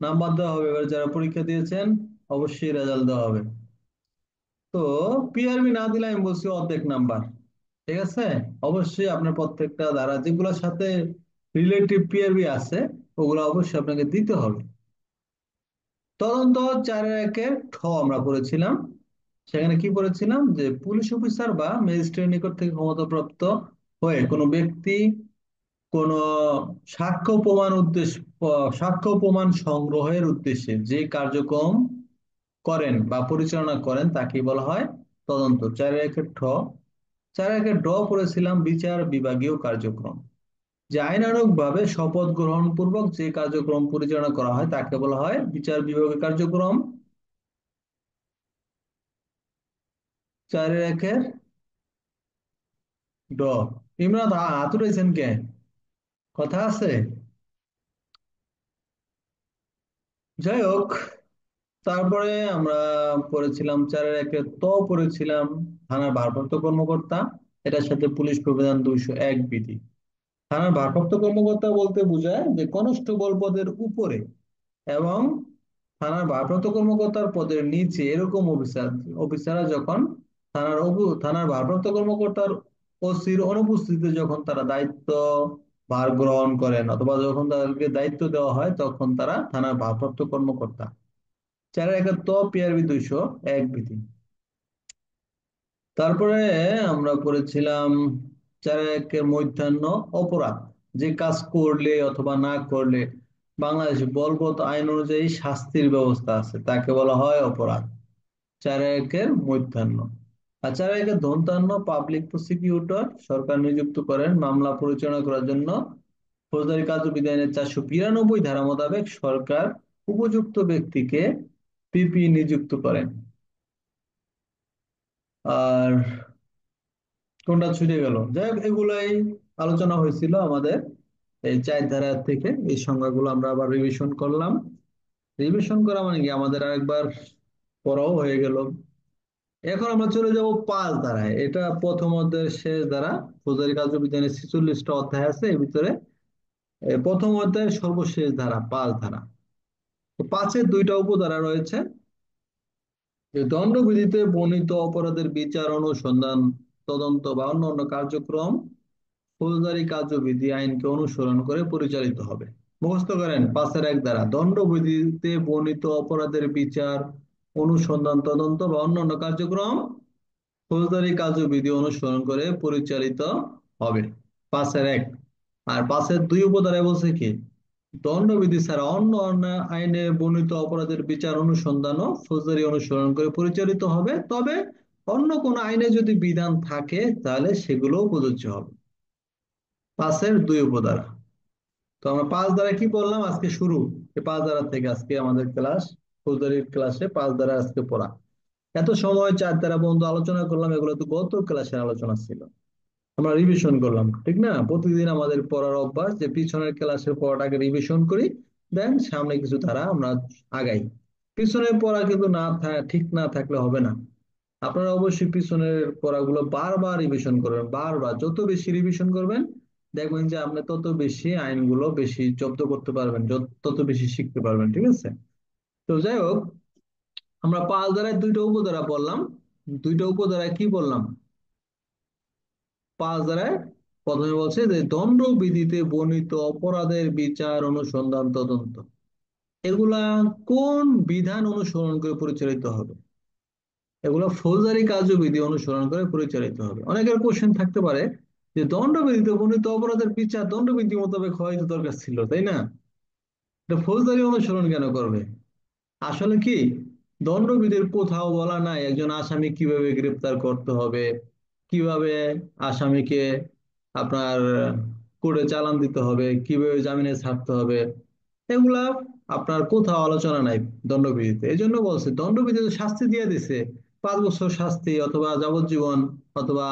নাম্বার দেওয়া হবে। এবার যারা পরীক্ষা দিয়েছেন অবশ্যই রেজাল্ট দেওয়া হবে। তো পিআরবি না দিলে আমি বলছি অর্ধেক নাম্বার। ঠিক আছে, অবশ্যই আপনার প্রত্যেকটা ধারা যেগুলোর সাথে রিলেটিভ পিআরবি আছে ওগুলো অবশ্যই আপনাকে দিতে হবে। তদন্ত 4-এর ঠ আমরা পড়েছিলাম। সেখানে কি পড়েছিলাম যে পুলিশ অফিসার বা ম্যাজিস্ট্রেটের নিকট থেকে ক্ষমতাপ্রাপ্ত হয়ে কোনো ব্যক্তি কোন সাক্ষ্য প্রমাণ উদ্দেশ্য সাক্ষ্য প্রমাণ সংগ্রহের উদ্দেশ্যে যে কার্যক্রম করেন বা পরিচালনা করেন তাকে বলা হয় তদন্ত। 4-এর ঠ। 4-এর ড পড়েছিলাম বিচার বিভাগীয় কার্যক্রম। যে আইনানুগ ভাবে শপথ গ্রহণ পূর্বক যে কার্যক্রম পরিচালনা করা হয় তাকে বলা হয় বিচার বিভাগীয় কার্যক্রম। 4-এর ড। ইমরান হাত উঠাইছেন কে? কথা আছে? যাই হোক, তারপরে আমরা পড়েছিলাম 4-এর পড়েছিলাম থানার ভারপ্রাপ্ত কর্মকর্তা। এটার সাথে পুলিশ প্রবিধান 201 বিধি। থানার ভারপ্রাপ্ত কর্মকর্তা বলতে বোঝায় যে কনস্টেবল পদের উপরে এবং থানার ভারপ্রাপ্ত কর্মকর্তার পদের নিচে এরকম অফিসাররা যখন থানার ভারপ্রাপ্ত কর্মকর্তার ওসির অনুপস্থিতিতে যখন তারা দায়িত্ব ভার গ্রহণ করেন অথবা যখন তাদেরকে দায়িত্ব দেওয়া হয় তখন তারা থানার ভারপ্রাপ্ত কর্মকর্তা। 4-এর পিআরবি 201 বিধি। তারপরে আমরা পড়েছিলাম 4-এর মধ্যাহ্ন অপরাধ। যে কাজ করলে অথবা না করলে বাংলাদেশে বলবৎ আইন অনুযায়ী শাস্তির ব্যবস্থা আছে তাকে বলা হয় অপরাধ। 4-এর মধ্যাহ্ন। আর 4-এর দন্তান্ন পাবলিক প্রসিকিউটর সরকার নিযুক্ত করেন মামলা পরিচালনা করার জন্য। ফৌজদারি কার্যবিধি আইনের 492 ধারা মোতাবেক সরকার উপযুক্ত ব্যক্তিকে পিপি নিযুক্ত করেন। আর কোনটা ছুটে গেল, যাই হোক এগুলাই আলোচনা হয়েছিল আমাদের এই 4 ধারা থেকে। এই সংজ্ঞাগুলো আমরা আবার রিভিশন করলাম। রিভিশন করা মানে কি আমাদের আরেকবার পড়াও হয়ে গেল। এখন আমরা চলে যাব 5 ধারায়। এটা প্রথম অধ্যায়ের শেষ ধারা। ফৌজদারি কার্যবিধানের 46টা অধ্যায় আছে এর ভিতরে প্রথম অধ্যায়ের সর্বশেষ ধারা 5 ধারা। তো 5-এর 2টা উপধারা রয়েছে। যে দণ্ডবিধিতে বর্ণিত অপরাধের বিচার অনুসন্ধান তদন্ত বা অন্যান্য কার্যক্রম ফৌজদারি কার্যবিধি আইনকে অনুসরণ করে পরিচালিত হবে। মুখস্থ করেন 5-এর 1 ধারা, দণ্ডবিধিতে বর্ণিত অপরাধের বিচার অনুসন্ধান তদন্ত বা অন্যান্য কার্যক্রম ফৌজদারি কার্যবিধি অনুসরণ করে পরিচালিত হবে। 5-এর 1। আর 5-এর 2 উপধারায় বলছে কি দণ্ডবিধি ছাড়া অন্য অন্য আইনে বর্ণিত অপরাধের বিচার অনুসন্ধান ও ফৌজদারি অনুসরণ করে পরিচালিত হবে, তবে অন্য কোন আইনে যদি বিধান থাকে তাহলে সেগুলোও প্রযোজ্য হবে। 5-এর 2 উপধারা। তো আমরা 5 ধারা কি বললাম আজকে শুরু। এই 5 ধারা থেকে আজকে আমাদের ক্লাস, ফৌজদারির ক্লাসে 5 ধারা আজকে পড়া। এত সময় 4 ধারা পর্যন্ত আলোচনা করলাম, এগুলো তো গত ক্লাসের আলোচনা ছিল। আমরা রিভিশন করলাম, ঠিক না? প্রতিদিন আমাদের পড়ার অভ্যাস যে পিছনের ক্লাসের পড়াটাকে রিভিশন করি, দেন সামনে কিছু ধারা আমরা আগাই। পিছনের পড়া কিন্তু ঠিক না থাকলে হবে না। আপনারা অবশ্যই পিছনের পড়াগুলো বারবার রিভিশন করবেন। বারবার যত বেশি রিভিশন করবেন দেখবেন যে আপনি তত বেশি আইনগুলো বেশি জব্দ করতে পারবেন, তত বেশি শিখতে পারবেন। ঠিক আছে? তো যাই হোক, আমরা 5 ধারায় 2টা উপধারা পড়লাম। 2টা উপধারায় কি বললাম? 5 ধারায় প্রথমে বলছে যে দণ্ডবিধিতে বর্ণিত অপরাধের বিচার অনুসন্ধান তদন্ত এগুলা কোন বিধান অনুসরণ করে পরিচালিত হবে? এগুলো ফৌজদারি কার্যবিধি অনুসরণ করে পরিচালিত হবে। অনেকের কোশ্চেন থাকতে পারে যে দণ্ডবিধিতে বর্ণিত অপরাধের বিচার দণ্ডবিধি মোতাবেক হয়তো দরকার ছিল, তাই না? এটা ফৌজদারি অনুসরণ কেন করবে? আসলে কি দণ্ডবিধির কোথাও বলা নাই একজন আসামি কিভাবে গ্রেপ্তার করতে হবে, কিভাবে আসামিকে আপনার কোর্টে চালান দিতে হবে, কিভাবে জামিনে ছাড়তে হবে, এগুলা আপনার কোথাও আলোচনা নাই দণ্ডবিধিতে। এই জন্য বলছে দণ্ডবিধিতে শাস্তি দিয়ে দিছে, 5 বছর শাস্তি অথবা যাবজ্জীবন অথবা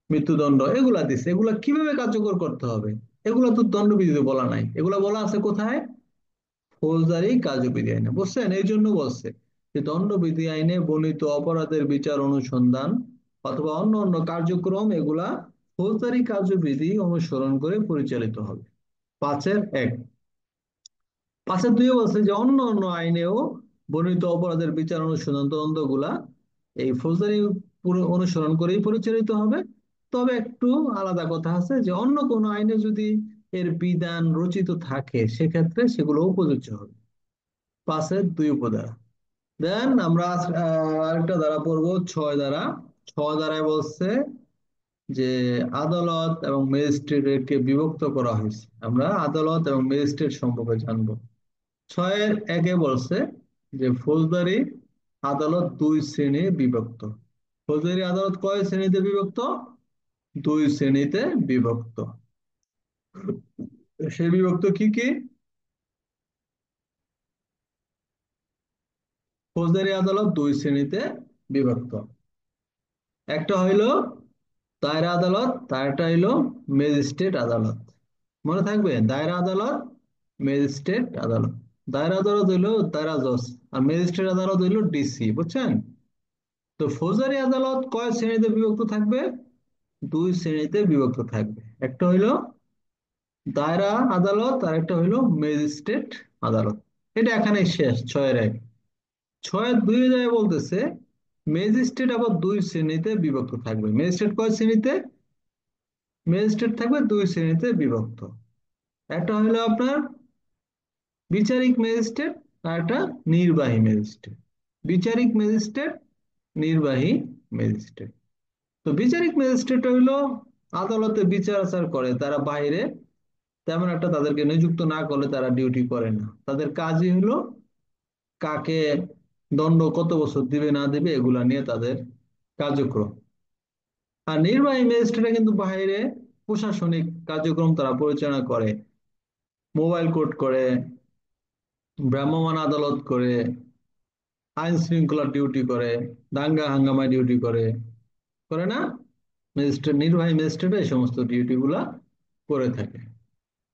মৃত্যুদণ্ড এগুলা দিছে। এগুলা কিভাবে কার্যকর করতে হবে এগুলা তো দণ্ডবিধিতে বলা নাই। এগুলা বলা আছে কোথায়? ফৌজদারি কার্যবিধি আইনে। বুঝছেন? এই জন্য বলছে যে দণ্ডবিধি আইনে বর্ণিত অপরাধের বিচার অনুসন্ধান অথবা অন্য অন্য কার্যক্রম এগুলা ফৌজদারি কার্যবিধি অনুসরণ করে পরিচালিত হবে। 5-এর 1। 5-এর 2 বলছে যে অন্য অন্য আইনেও বর্ণিত অপরাধের বিচার অনুসন্ধান তদন্তগুলা এই ফৌজদারি অনুসরণ করেই পরিচালিত হবে। তবে একটু আলাদা কথা আছে যে অন্য কোনো আইনে যদি এর বিধান রচিত থাকে সেক্ষেত্রে সেগুলো প্রযোজ্য হবে। 5-এর 2 উপধারা। দেন আমরা আরেকটা ধারা পড়বো, 6 ধারা। 6 ধারায় বলছে যে আদালত এবং ম্যাজিস্ট্রেটকে বিভক্ত করা হয়েছে। আমরা আদালত এবং ম্যাজিস্ট্রেট সম্পর্কে জানবো। 6-এর 1-এ বলছে যে ফৌজদারি আদালত 2 শ্রেণী বিভক্ত। ফৌজদারি আদালত কয় শ্রেণীতে বিভক্ত? 2 শ্রেণীতে বিভক্ত। সে বিভক্ত কি কি? ফৌজদারি আদালত 2 শ্রেণীতে বিভক্ত। একটা হইল দায়রা আদালত, তারটা হইলো ম্যাজিস্ট্রেট আদালত। মনে থাকবে, দায়রা আদালত, ম্যাজিস্ট্রেট আদালত। দায়রা আদালত হইলো দায়রা জজ, আর ম্যাজিস্ট্রেট আদালত হইলো ডিসি, বুঝছেন? তো ফৌজদারি আদালত কয় শ্রেণীতে বিভক্ত থাকবে? 2 শ্রেণীতে বিভক্ত থাকবে। একটা হইলো দায়রা আদালত আর একটা হইলো ম্যাজিস্ট্রেট আদালত। এটা এখানে শেষ 6-এর 1। 6-এর 2 জায়গায় বলতেছে ম্যাজিস্ট্রেট আবার 2 শ্রেণীতে বিভক্ত থাকবে। ম্যাজিস্ট্রেট কয় শ্রেণীতে? ম্যাজিস্ট্রেট থাকবে 2 শ্রেণীতে বিভক্ত। একটা হলো আপনার বিচারিক ম্যাজিস্ট্রেট আর একটা নির্বাহী ম্যাজিস্ট্রেট। বিচারিক ম্যাজিস্ট্রেট, নির্বাহী ম্যাজিস্ট্রেট। তো বিচারিক ম্যাজিস্ট্রেট হইলো আদালতে বিচার আচার করে, তারা বাইরে তেমন একটা তাদেরকে নিযুক্ত না করলে তারা ডিউটি করে না। তাদের কাজই হলো কাকে দণ্ড কত বছর দিবে না দিবে এগুলা নিয়ে তাদের কার্যক্রম। আর নির্বাহী ম্যাজিস্ট্রেটরা কিন্তু বাইরে প্রশাসনিক কার্যক্রম তারা পরিচালনা করে, মোবাইল কোর্ট করে, ভ্রাম্যমাণ আদালত করে, আইন শৃঙ্খলা ডিউটি করে, দাঙ্গা হাঙ্গামা ডিউটি করে, করে না? ম্যাজিস্ট্রেট, নির্বাহী ম্যাজিস্ট্রেট এই সমস্ত ডিউটি গুলা করে থাকে।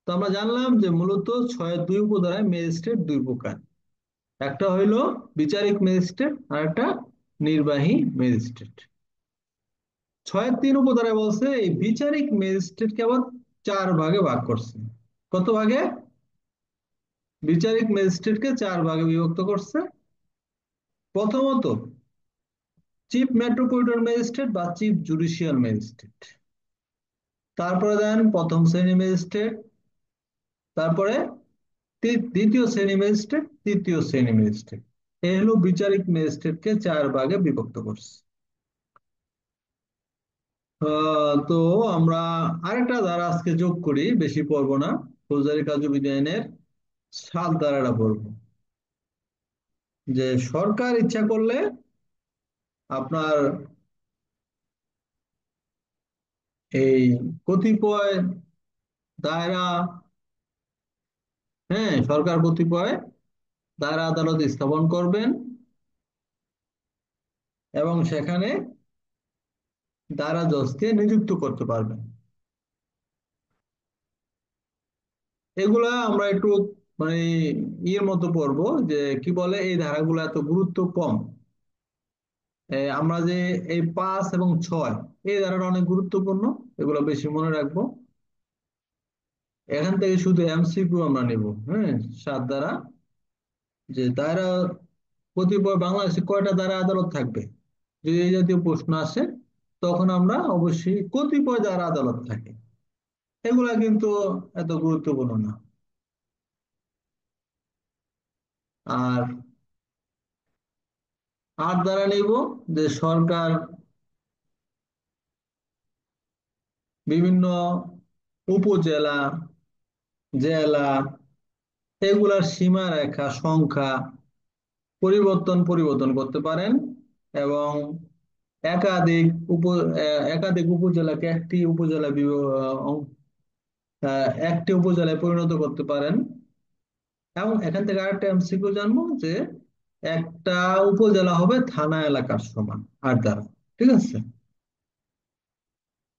তো আমরা জানলাম যে মূলত 6-এর 2 উপধারায় ম্যাজিস্ট্রেট 2 প্রকার। একটা হইলো বিচারিক ম্যাজিস্ট্রেট আর একটা নির্বাহী ম্যাজিস্ট্রেট। 6-এর 3 উপধারায় বলছে এই বিচারিক ম্যাজিস্ট্রেটকে আবার 4 ভাগে ভাগ করছে। কত ভাগে? বিচারিক ম্যাজিস্ট্রেটকে 4 ভাগে বিভক্ত করছে। প্রথমত চিফ মেট্রোপলিটন ম্যাজিস্ট্রেট বা চিফ জুডিশিয়াল ম্যাজিস্ট্রেট। তারপরে দেন প্রথম শ্রেণী ম্যাজিস্ট্রেট, তারপরে দ্বিতীয় শ্রেণী ম্যাজিস্ট্রেট, তৃতীয় শ্রেণী ম্যাজিস্ট্রেট। এই হলো বিচারিক ম্যাজিস্ট্রেটকে 4 ভাগে বিভক্ত করছে। তো আমরা আরেকটা ধারা আজকে যোগ করি, বেশি পড়বো না। ফৌজদারি কার্যবিধি আইনের 7 ধারাটা পড়বো। যে সরকার ইচ্ছা করলে আপনার এই কতিপয় দায়রা, হ্যাঁ, সরকার কতিপয় দায়রা আদালত স্থাপন করবেন এবং সেখানে দায়রা জজকে নিযুক্ত করতে পারবেন। এগুলা আমরা একটু মানে ইয়ের মতো পড়বো, যে কি বলে এই ধারাগুলো এত গুরুত্ব কম। আমরা যে এই 5 এবং 6 এই ধারাটা অনেক গুরুত্বপূর্ণ, এগুলো বেশি মনে রাখবো। এখান থেকে শুধু এমসিকিউ আমরা নিব। হ্যাঁ, 7 ধারা, যে দায়রা কতিপয় বাংলাদেশে কয়টা দায়রা আদালত থাকবে, যদি এই জাতীয় প্রশ্ন আসে তখন আমরা অবশ্যই কতিপয় দায়রা আদালত থাকে, এগুলা কিন্তু এত গুরুত্বপূর্ণ না। আর 8 ধারা নিব, যে সরকার বিভিন্ন উপজেলা, জেলা, এগুলার সীমারেখা সংখ্যা পরিবর্তন করতে পারেন এবং একাধিক একাধিক উপজেলাকে একটি উপজেলায় পরিণত করতে পারেন। এবং এখান থেকে আরেকটা এমসিকিউ জানবো, যে একটা উপজেলা হবে থানা এলাকার সমান। 8 ধারা, ঠিক আছে?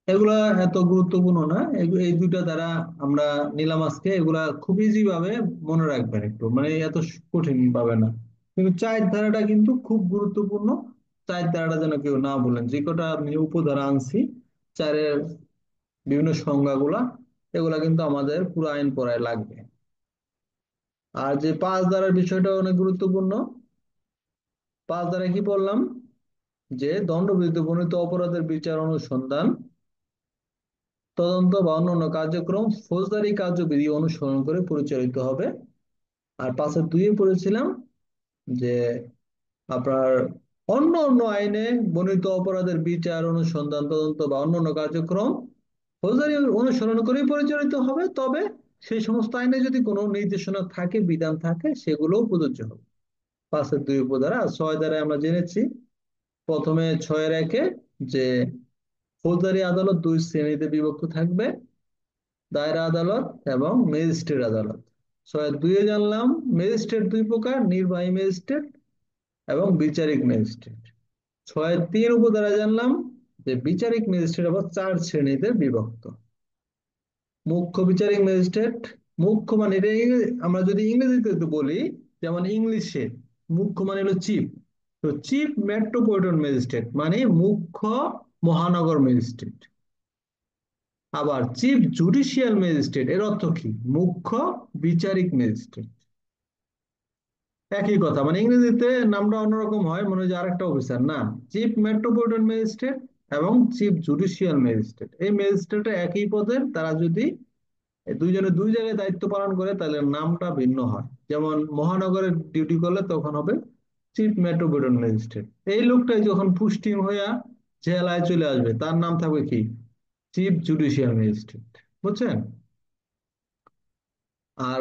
এগুলা এত গুরুত্বপূর্ণ না, এই 2টা ধারা আমরা নিলাম আজকে। এগুলা খুব ইজি ভাবে মনে রাখবেন, একটু মানে এত কঠিন ভাবে না। কিন্তু 4 ধারাটা কিন্তু খুব গুরুত্বপূর্ণ। 4 ধারাটা যেন কেউ না বলেন। যে কটা আমি উপধারা আনছি, 4-এর বিভিন্ন সংজ্ঞাগুলা, এগুলা কিন্তু আমাদের পুরো আইন পড়ায় লাগবে। আর যে 5 ধারার বিষয়টা অনেক গুরুত্বপূর্ণ, পাঁচ দ্বারা কি বললাম, যে দণ্ডবিধিতে বর্ণিত অপরাধের বিচার অনুসন্ধান তদন্ত বা অন্যান্য কার্যক্রম ফৌজদারি কার্যবিধি অনুসরণ করে পরিচালিত হবে। আর পাঁচের দুইয়ে পড়েছিলাম যে আপনার অন্য অন্য আইনে বর্ণিত অপরাধের বিচার অনুসন্ধান তদন্ত বা অন্যান্য কার্যক্রম ফৌজদারি অনুসরণ করেই পরিচালিত হবে, তবে সেই সমস্ত আইনে যদি কোনো নির্দেশনা থাকে, বিধান থাকে, সেগুলোও প্রযোজ্য হবে। পাঁচের দুই উপধারা। আর ছয় দ্বারা আমরা জেনেছি প্রথমে ছয়ের একে যে ফৌজদারি আদালত দুই শ্রেণীতে বিভক্ত থাকবে, দায়রা আদালত এবং ম্যাজিস্ট্রেট আদালত। ছয়ের দুইয়ে জানলাম ম্যাজিস্ট্রেট দুই প্রকার, নির্বাহী ম্যাজিস্ট্রেট এবং বিচারিক ম্যাজিস্ট্রেট। ছয়ের তিন উপধারা জানলাম যে বিচারিক ম্যাজিস্ট্রেট আবার চার শ্রেণীতে বিভক্ত। মুখ্য বিচারিক ম্যাজিস্ট্রেট, মুখ্য মানে এটা আমরা যদি ইংরেজিতে তো বলি, যেমন ইংলিশে মুখ্য মানে হলো চিফ, তো চিফ মেট্রোপলিটন ম্যাজিস্ট্রেট মানে মুখ্য মহানগর ম্যাজিস্ট্রেট। আবার চিফ জুডিশিয়াল ম্যাজিস্ট্রেট এর অর্থ কি, মুখ্য বিচারিক ম্যাজিস্ট্রেট। একই কথা, মানে ইংরেজিতে নামটা অন্যরকম হয়, মনে হয় যে আরেকটা অফিসার না। চিফ মেট্রোপলিটন ম্যাজিস্ট্রেট এবং চিফ জুডিশিয়াল ম্যাজিস্ট্রেট, এই ম্যাজিস্ট্রেট একই পদের, তারা যদি এই দুইজনে দুই জায়গায় দায়িত্ব পালন করে তাহলে নামটা ভিন্ন হয়। যেমন মহানগরের ডিউটি করলে তখন হবে চিফ মেট্রোপলিটন ম্যাজিস্ট্রেট। এই লোকটাই যখন পোস্টিং হইয়া জেলায় চলে আসবে তার নাম থাকবে কি, চিফ জুডিশিয়াল ম্যাজিস্ট্রেট। বুঝছেন? আর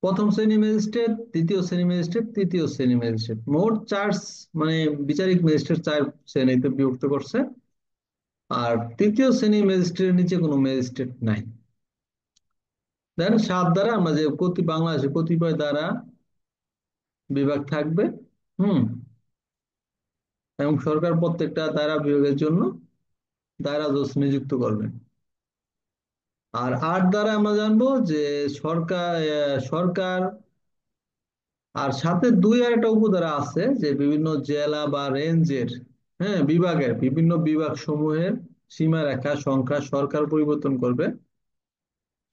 প্রথম শ্রেণী ম্যাজিস্ট্রেট, দ্বিতীয় শ্রেণী ম্যাজিস্ট্রেট, তৃতীয় শ্রেণী ম্যাজিস্ট্রেট, মোট চার মানে বিচারিক ম্যাজিস্ট্রেট চার শ্রেণীতে বিভক্ত করছে। আর তৃতীয় শ্রেণী ম্যাজিস্ট্রেটের নিচে কোনো ম্যাজিস্ট্রেট নাই। দেন সাত দ্বারা আমরা যে বাংলাদেশে কতিপয় দ্বারা বিভাগ থাকবে, হুম, এবং সরকার প্রত্যেকটা দায়রা বিভাগের জন্য দায়রা জজ নিযুক্ত করবেন। আর আট দ্বারা আমরা জানবো যে সরকার আর সাথে দুই আর একটা উপধারা আছে যে বিভিন্ন জেলা বা রেঞ্জের, হ্যাঁ, বিভাগের বিভিন্ন বিভাগ সমূহের সীমারেখা সংখ্যা সরকার পরিবর্তন করবে,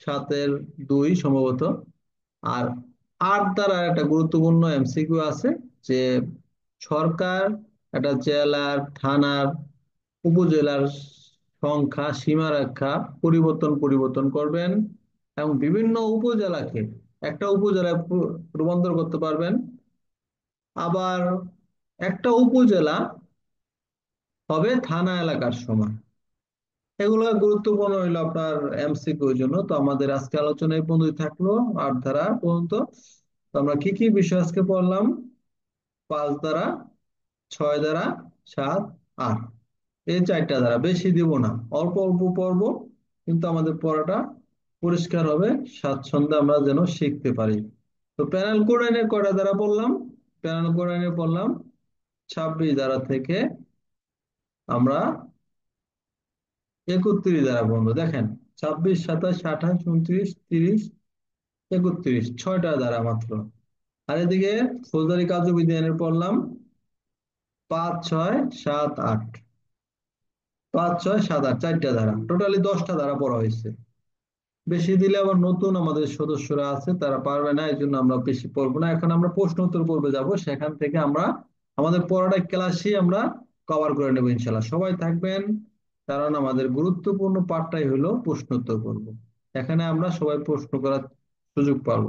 সাতের দুই সম্ভবত। আর আট দ্বারা একটা গুরুত্বপূর্ণ এমসিকিউ আছে যে সরকার একটা জেলার, থানার, উপজেলার সংখ্যা সীমারেখা পরিবর্তন পরিবর্তন করবেন এবং বিভিন্ন উপজেলাকে একটা উপজেলায় রূপান্তর করতে পারবেন। আবার একটা উপজেলা হবে থানা এলাকার সমান। এগুলো গুরুত্বপূর্ণ হইলো আপনার এমসিকিউ জন্য। তো আমাদের আজকে আলোচনা এই পর্যন্তই থাকলো, আট ধারা পর্যন্ত। তো আমরা কি কি বিষয় আজকে পড়লাম, পাঁচ ধারা, ছয় ধারা, সাত, আট, এই চারটা ধারা, বেশি দিব না, অল্প অল্প পড়বো, কিন্তু আমাদের পড়াটা পরিষ্কার হবে, স্বাচ্ছন্দ্যে আমরা যেন শিখতে পারি। তো প্যানেল কোড আইনের কয়টা ধারা পড়লাম, প্যানেল কোড আইনে পড়লাম 26 ধারা থেকে আমরা 31 ধারা পর্যন্ত। দেখেন 26, 27, 28, 29, 30, 31, ছয়টা ধারা মাত্র। আর এদিকে ফৌজদারি কার্যবিধি আইনের পড়লাম 5, 6, 7, 8, 5, 6, 7, 8, চারটা ধারা, টোটালি 10টা ধারা পড়া হয়েছে। বেশি দিলে আবার নতুন আমাদের সদস্যরা আছে তারা পারবে না, এই জন্য আমরা বেশি পড়বো না। এখন আমরা প্রশ্ন উত্তর পর্বে যাব, সেখান থেকে আমরা আমাদের পড়াটা ক্লাসে আমরা কভার করে নেবো ইনশাল্লাহ। সবাই থাকবেন, কারণ আমাদের গুরুত্বপূর্ণ পার্টটাই হলো প্রশ্ন উত্তর পর্ব। এখানে আমরা সবাই প্রশ্ন করার সুযোগ পাবো।